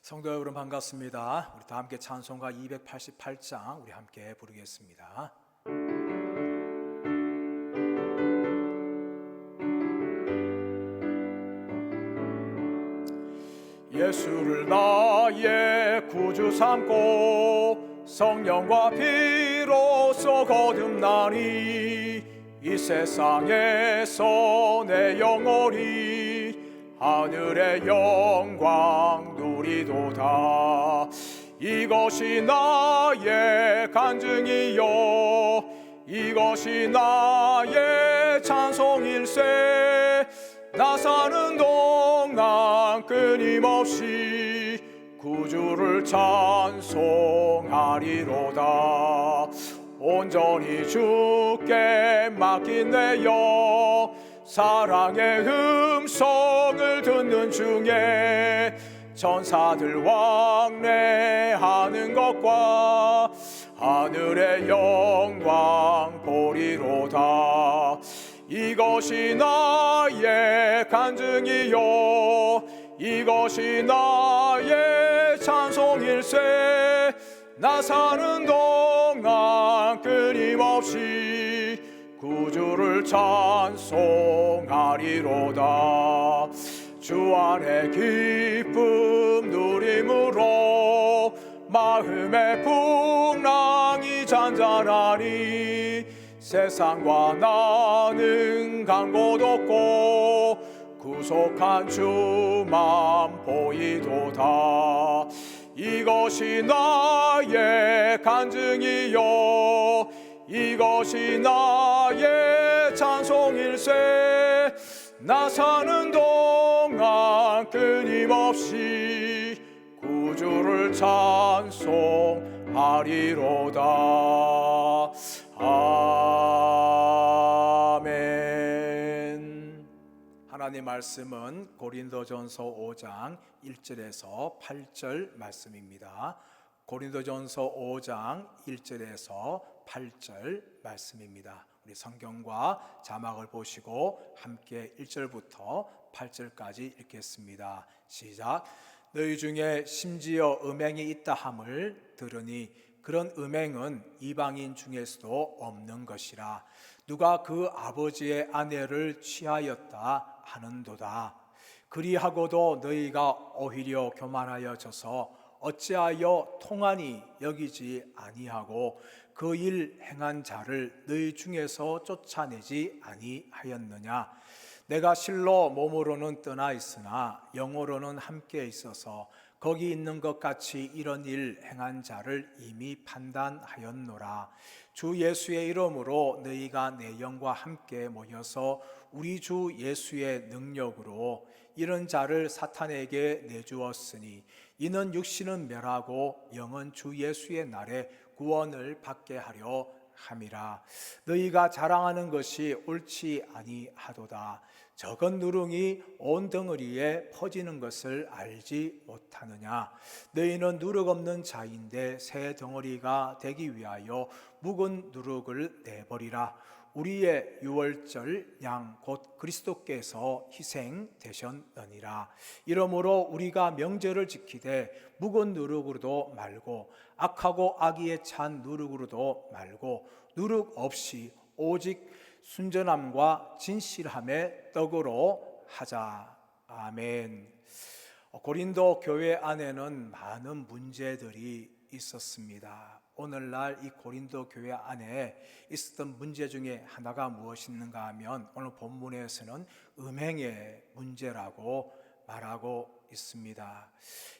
성도 여러분 반갑습니다. 우리 다 함께 찬송가 288장 우리 함께 부르겠습니다. 예수를 나의 구주 삼고 성령과 피로써 거듭나니 이 세상에서 내 영혼이 하늘의 영광 누리도다. 이것이 나의 간증이요 이것이 나의 찬송일세. 나 사는 동안 끊임없이 구주를 찬송하리로다. 온전히 주께 맡긴 내 영 사랑의 음성을 듣는 중에 천사들 왕래하는 것과 하늘의 영광 보리로다. 이것이 나의 간증이요 이것이 나의 찬송일세. 나 사는 동안 끊임없이 구주를 찬송하리로다. 주 안에 기쁨 누림으로 마음의 풍랑이 잔잔하니 세상과 나는 간 곳 없고 구속한 주만 보이도다. 이것이 나의 간증이요 이것이 나의 찬송일세. 나 사는 동안 끊임없이 구주를 찬송하리로다. 아멘. 하나님 말씀은 고린도전서 5장 1절에서 8절 말씀입니다. 고린도전서 5장 1절에서 8절 말씀입니다. 우리 성경과 자막을 보시고 함께 1절부터 8절까지 읽겠습니다. 시작. 너희 중에 심지어 음행이 있다 함을 들으니 그런 음행은 이방인 중에서도 없는 것이라. 누가 그 아버지의 아내를 취하였다 하는도다. 그리하고도 너희가 오히려 교만하여져서 어찌하여 통하니 여기지 아니하고 그 일 행한 자를 너희 중에서 쫓아내지 아니하였느냐. 내가 실로 몸으로는 떠나 있으나 영으로는 함께 있어서 거기 있는 것 같이 이런 일 행한 자를 이미 판단하였노라. 주 예수의 이름으로 너희가 내 영과 함께 모여서 우리 주 예수의 능력으로 이런 자를 사탄에게 내주었으니 이는 육신은 멸하고 영은 주 예수의 날에 구원을 받게 하려 함이라. 너희가 자랑하는 것이 옳지 아니하도다. 적은 누룽이 온 덩어리에 퍼지는 것을 알지 못하느냐. 너희는 누룩 없는 자인데 새 덩어리가 되기 위하여 묵은 누룩을 내버리라. 우리의 유월절 양 곧 그리스도께서 희생되셨느니라. 이러므로 우리가 명절을 지키되 묵은 누룩으로도 말고 악하고 악의에 찬 누룩으로도 말고 누룩 없이 오직 순전함과 진실함의 떡으로 하자. 아멘. 고린도 교회 안에는 많은 문제들이 있었습니다. 오늘날 이 고린도 교회 안에 있었던 문제 중에 하나가 무엇인가 하면 오늘 본문에서는 음행의 문제라고 말하고 있습니다.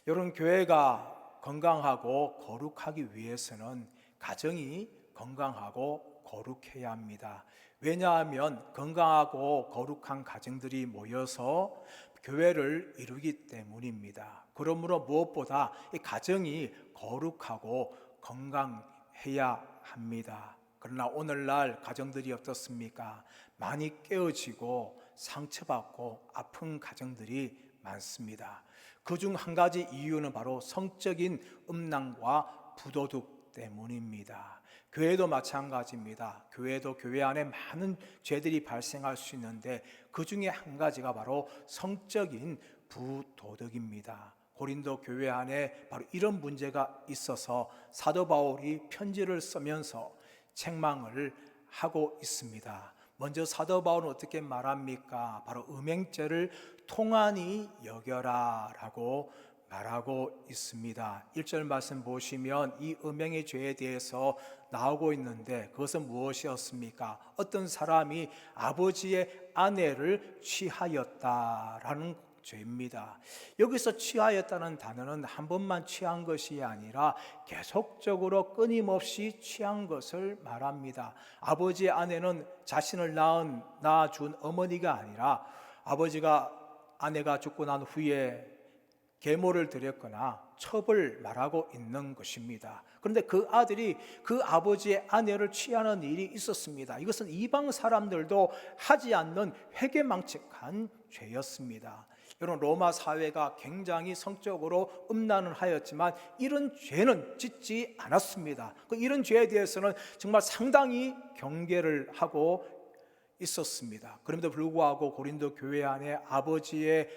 여러분, 교회가 건강하고 거룩하기 위해서는 가정이 건강하고 거룩해야 합니다. 왜냐하면 건강하고 거룩한 가정들이 모여서 교회를 이루기 때문입니다. 그러므로 무엇보다 이 가정이 거룩하고 건강해야 합니다. 그러나 오늘날 가정들이 어떻습니까? 많이 깨어지고 상처받고 아픈 가정들이 많습니다. 그중 한 가지 이유는 바로 성적인 음란과 부도덕 때문입니다. 교회도 마찬가지입니다. 교회도 교회 안에 많은 죄들이 발생할 수 있는데 그 중에 한 가지가 바로 성적인 부도덕입니다. 고린도 교회 안에 바로 이런 문제가 있어서 사도 바울이 편지를 쓰면서 책망을 하고 있습니다. 먼저 사도 바울은 어떻게 말합니까? 바로 음행죄를 통한이 여겨라 라고 말하고 있습니다. 1절 말씀 보시면 이 음행의 죄에 대해서 나오고 있는데 그것은 무엇이었습니까? 어떤 사람이 아버지의 아내를 취하였다라는 죄입니다. 여기서 취하였다는 단어는 한 번만 취한 것이 아니라 계속적으로 끊임없이 취한 것을 말합니다. 아버지의 아내는 자신을 낳아준 어머니가 아니라 아내가 죽고 난 후에 계모를 드렸거나 첩을 말하고 있는 것입니다. 그런데 그 아들이 그 아버지의 아내를 취하는 일이 있었습니다. 이것은 이방 사람들도 하지 않는 회개망측한 죄였습니다. 여러분, 로마 사회가 굉장히 성적으로 음란을 하였지만 이런 죄는 짓지 않았습니다. 이런 죄에 대해서는 정말 상당히 경계를 하고 있었습니다. 그럼에도 불구하고 고린도 교회 안에 아버지의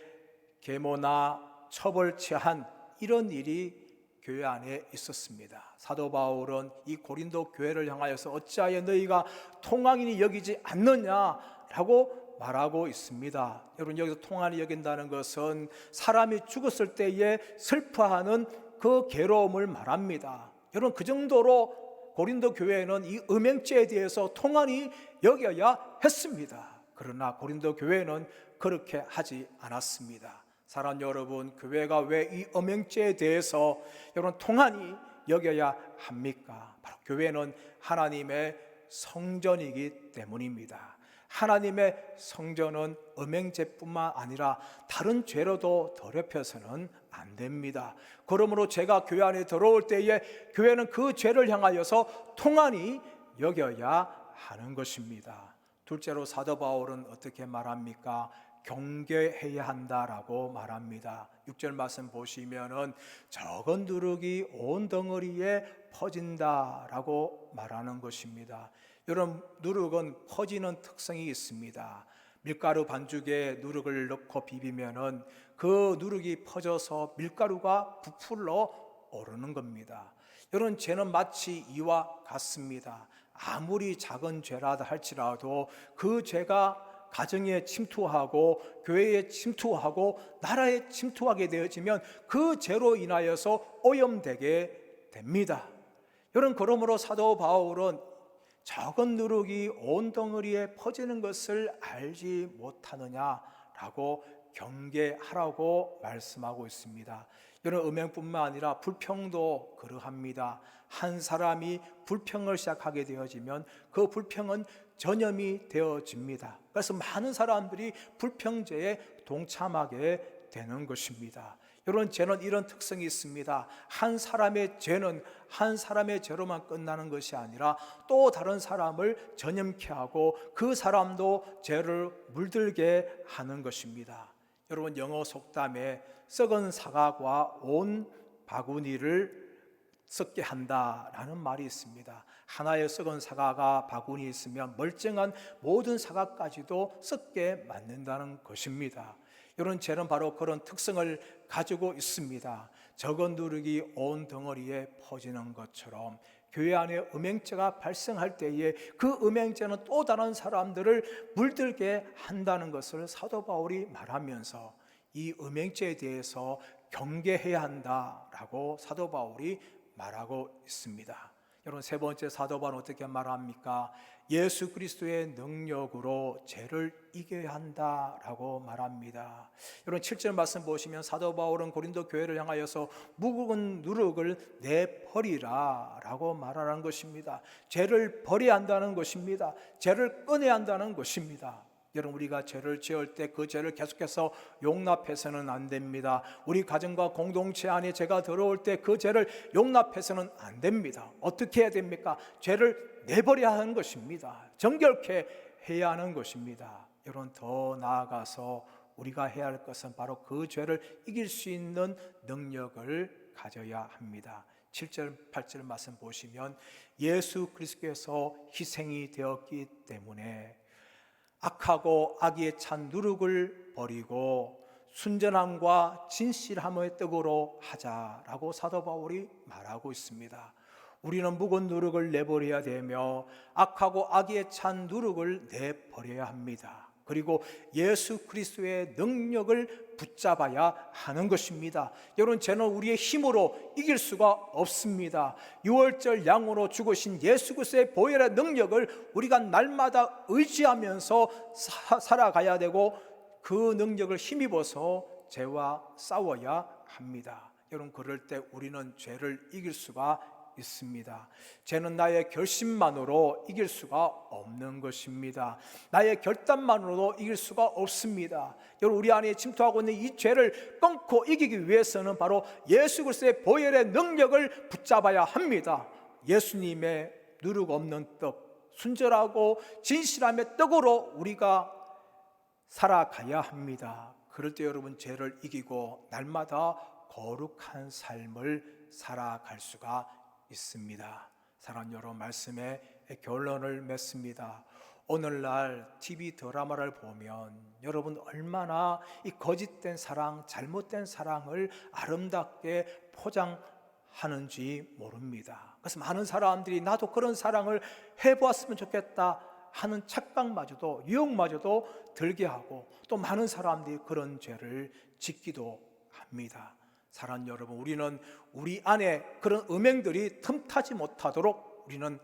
계모나 첩을 취한 이런 일이 교회 안에 있었습니다. 사도 바울은 이 고린도 교회를 향하여서 어찌하여 너희가 통황이니 여기지 않느냐라고 말하고 있습니다. 여러분, 여기서 통황이 여긴다는 것은 사람이 죽었을 때에 슬퍼하는 그 괴로움을 말합니다. 여러분, 그 정도로 고린도 교회는 이 음행죄에 대해서 통한이 여겨야 했습니다. 그러나 고린도 교회는 그렇게 하지 않았습니다. 사랑하는 여러분, 교회가 왜 이 음행죄에 대해서 여러분 통한이 여겨야 합니까? 바로 교회는 하나님의 성전이기 때문입니다. 하나님의 성전은 음행죄뿐만 아니라 다른 죄로도 더럽혀서는 안 됩니다. 그러므로 제가 교회 안에 들어올 때에 교회는 그 죄를 향하여서 통한이 여겨야 하는 것입니다. 둘째로 사도 바울은 어떻게 말합니까? 경계해야 한다라고 말합니다. 6절 말씀 보시면은 적은 누룩이 온 덩어리에 퍼진다라고 말하는 것입니다. 여러분, 누룩은 퍼지는 특성이 있습니다. 밀가루 반죽에 누룩을 넣고 비비면은 그 누룩이 퍼져서 밀가루가 부풀러 오르는 겁니다. 여러분, 죄는 마치 이와 같습니다. 아무리 작은 죄라도 할지라도 그 죄가 가정에 침투하고 교회에 침투하고 나라에 침투하게 되어지면 그 죄로 인하여서 오염되게 됩니다. 여러분, 그러므로 사도 바울은 적은 누룩이 온 덩어리에 퍼지는 것을 알지 못하느냐라고 경계하라고 말씀하고 있습니다. 여러분, 음행뿐만 아니라 불평도 그러합니다. 한 사람이 불평을 시작하게 되어지면 그 불평은 전염이 되어집니다. 그래서 많은 사람들이 불평죄에 동참하게 되는 것입니다. 여러분, 죄는 이런 특성이 있습니다. 한 사람의 죄는 한 사람의 죄로만 끝나는 것이 아니라 또 다른 사람을 전염케 하고 그 사람도 죄를 물들게 하는 것입니다. 여러분, 영어 속담에 썩은 사과가 온 바구니를 썩게 한다라는 말이 있습니다. 하나의 썩은 사과가 바구니에 있으면 멀쩡한 모든 사과까지도 썩게 만든다는 것입니다. 이런 죄는 바로 그런 특성을 가지고 있습니다. 적은 누룩이 온 덩어리에 퍼지는 것처럼 교회 안에 음행죄가 발생할 때에 그 음행죄는 또 다른 사람들을 물들게 한다는 것을 사도 바울이 말하면서 이 음행죄에 대해서 경계해야 한다라고 사도 바울이 말하고 있습니다. 여러분, 세 번째 사도 바울은 어떻게 말합니까? 예수 그리스도의 능력으로 죄를 이겨야 한다라고 말합니다. 여러분, 7절 말씀 보시면 사도 바울은 고린도 교회를 향하여서 무거운 누룩을 내버리라 라고 말하는 것입니다. 죄를 버려야 한다는 것입니다. 죄를 끊어야 한다는 것입니다. 여러분, 우리가 죄를 지을 때 그 죄를 계속해서 용납해서는 안 됩니다. 우리 가정과 공동체 안에 죄가 들어올 때 그 죄를 용납해서는 안 됩니다. 어떻게 해야 됩니까? 죄를 내버려야 하는 것입니다. 정결케 해야 하는 것입니다. 여러분, 더 나아가서 우리가 해야 할 것은 바로 그 죄를 이길 수 있는 능력을 가져야 합니다. 7절 8절 말씀 보시면 예수 그리스도께서 희생이 되었기 때문에 악하고 악에 찬 누룩을 버리고 순전함과 진실함의 떡으로 하자라고 사도 바울이 말하고 있습니다. 우리는 묵은 누룩을 내버려야 되며 악하고 악에 찬 누룩을 내버려야 합니다. 그리고 예수 그리스도의 능력을 붙잡아야 하는 것입니다. 여러분, 죄는 우리의 힘으로 이길 수가 없습니다. 유월절 양으로 죽으신 예수 그리스도의 보혈의 능력을 우리가 날마다 의지하면서 살아가야 되고, 그 능력을 힘입어서 죄와 싸워야 합니다. 여러분, 그럴 때 우리는 죄를 이길 수가 있습니다. 죄는 나의 결심만으로 이길 수가 없는 것입니다. 나의 결단만으로도 이길 수가 없습니다. 여러분, 우리 안에 침투하고 있는 이 죄를 끊고 이기기 위해서는 바로 예수 그리스도의 보혈의 능력을 붙잡아야 합니다. 예수님의 누룩 없는 떡, 순전하고 진실함의 떡으로 우리가 살아가야 합니다. 그럴 때 여러분, 죄를 이기고 날마다 거룩한 삶을 살아갈 수가 있습니다. 사랑하는 여러분, 말씀의 결론을 맺습니다. 오늘날 TV 드라마를 보면 여러분, 얼마나 이 거짓된 사랑, 잘못된 사랑을 아름답게 포장하는지 모릅니다. 그래서 많은 사람들이 나도 그런 사랑을 해보았으면 좋겠다 하는 착각마저도, 유혹마저도 들게 하고, 또 많은 사람들이 그런 죄를 짓기도 합니다. 사랑하는 여러분, 우리는 우리 안에 그런 음행들이 틈타지 못하도록 우리는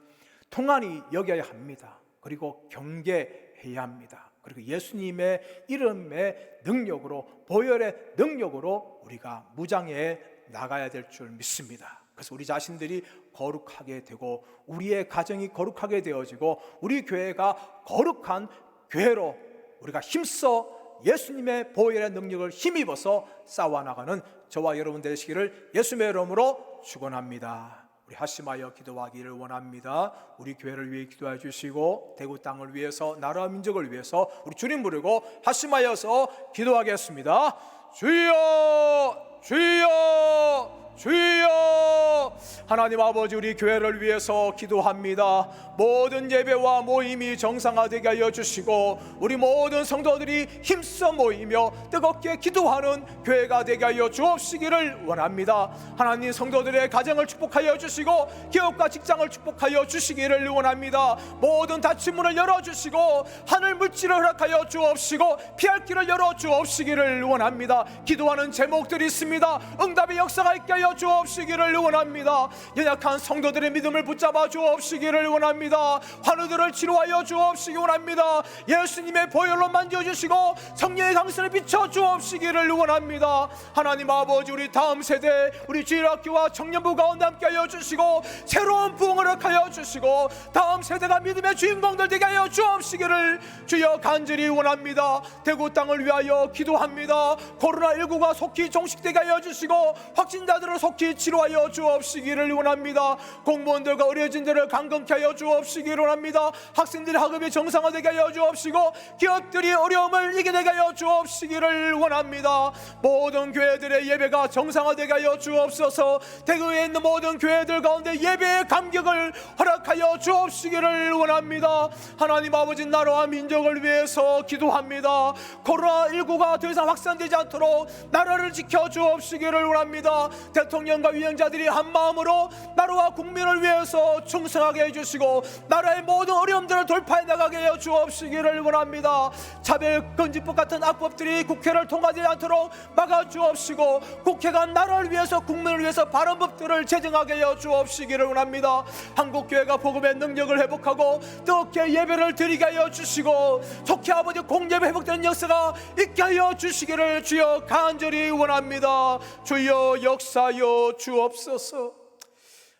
통안히 여겨야 합니다. 그리고 경계해야 합니다. 그리고 예수님의 이름의 능력으로, 보혈의 능력으로 우리가 무장해 나가야 될 줄 믿습니다. 그래서 우리 자신들이 거룩하게 되고, 우리의 가정이 거룩하게 되어지고, 우리 교회가 거룩한 교회로 우리가 힘써 예수님의 보혈의 능력을 힘입어서 싸워나가는 저와 여러분 되시기를 예수님의 이름으로 축원합니다. 우리 합심하여 기도하기를 원합니다. 우리 교회를 위해 기도해 주시고, 대구 땅을 위해서, 나라와 민족을 위해서 우리 주님 부르고 합심하여서 기도하겠습니다. 주여, 주여, 주여. 하나님 아버지, 우리 교회를 위해서 기도합니다. 모든 예배와 모임이 정상화되게 하여 주시고, 우리 모든 성도들이 힘써 모이며 뜨겁게 기도하는 교회가 되게 하여 주옵시기를 원합니다. 하나님, 성도들의 가정을 축복하여 주시고, 기업과 직장을 축복하여 주시기를 원합니다. 모든 닫힌 문을 열어주시고, 하늘 물질을 허락하여 주옵시고, 피할 길을 열어 주옵시기를 원합니다. 기도하는 제목들이 있습니다. 응답의 역사가 있게 하여 주옵시기를 원합니다. 연약한 성도들의 믿음을 붙잡아 주옵시기를 원합니다. 환우들을 치료하여 주옵시기 원합니다. 예수님의 보혈로 만져주시고 성령의 강선을 비춰 주옵시기를 원합니다. 하나님 아버지, 우리 다음 세대, 우리 주일학교와 청년부 가운데 함께 하여 주시고, 새로운 부흥을 허락하여 주시고, 다음 세대가 믿음의 주인공들 되게 하여 주옵시기를 주여 간절히 원합니다. 대구 땅을 위하여 기도합니다. 코로나19가 속히 종식되게 하여 주시고, 확진자들을 속히 치료하여 주옵시기를 원합니다. 공무원들과 의료진들을 강건케 하여 주옵시기를 원합니다. 학생들의 학업이 정상화되게 하여 주옵시고, 기업들이 어려움을 이겨내게 하여 주옵시기를 원합니다. 모든 교회들의 예배가 정상화되게 하여 주옵소서. 대구에 있는 모든 교회들 가운데 예배의 감격을 허락하여 주옵시기를 원합니다. 하나님 아버지, 나라와 민족을 위해서 기도합니다. 코로나19가 더 이상 확산되지 않도록 나라를 지켜 주옵시기를 원합니다. 대통령과 위원자들이 한마음으로 나라와 국민을 위해서 충성하게 해주시고, 나라의 모든 어려움들을 돌파해 나가게 해 주옵시기를 원합니다. 차별금지법 같은 악법들이 국회를 통과되지 않도록 막아 주옵시고, 국회가 나라를 위해서, 국민을 위해서 바른 법들을 제정하게 해 주옵시기를 원합니다. 한국교회가 복음의 능력을 회복하고 뜨겁게 예배를 드리게 하여 주시고, 좋게 아버지 공예배 회복되는 역사가 있게 하여 주시기를 주여 간절히 원합니다. 주여 역사여 주옵소서.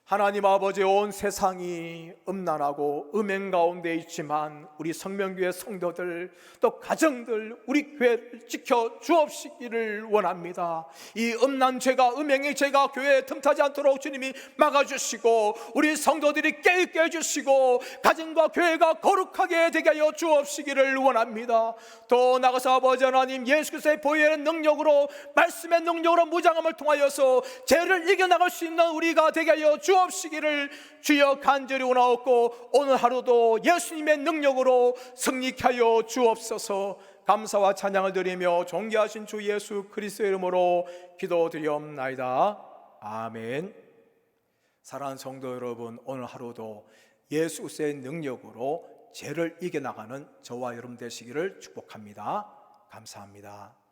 하나님 아버지, 온 세상이 음란하고 음행 가운데 있지만 우리 성명교회 성도들, 또 가정들, 우리 교회를 지켜 주옵시기를 원합니다. 이 음란 죄가, 음행의 죄가 교회에 틈타지 않도록 주님이 막아주시고, 우리 성도들이 깨있게 해주시고, 가정과 교회가 거룩하게 되게 하여 주옵시기를 원합니다. 또 나가서 아버지 하나님, 예수 그리스도의 보혈의 능력으로, 말씀의 능력으로 무장함을 통하여서 죄를 이겨나갈 수 있는 우리가 되게 하여 주옵시기를 주여 간절히 원하옵고, 오늘 하루도 예수님의 능력으로 승리케 하여 주옵소서. 감사와 찬양을 드리며 존귀하신 주 예수 그리스도의 이름으로 기도드리옵나이다. 아멘. 사랑하는 성도 여러분, 오늘 하루도 예수 그리스도의 능력으로 죄를 이겨나가는 저와 여러분 되시기를 축복합니다. 감사합니다.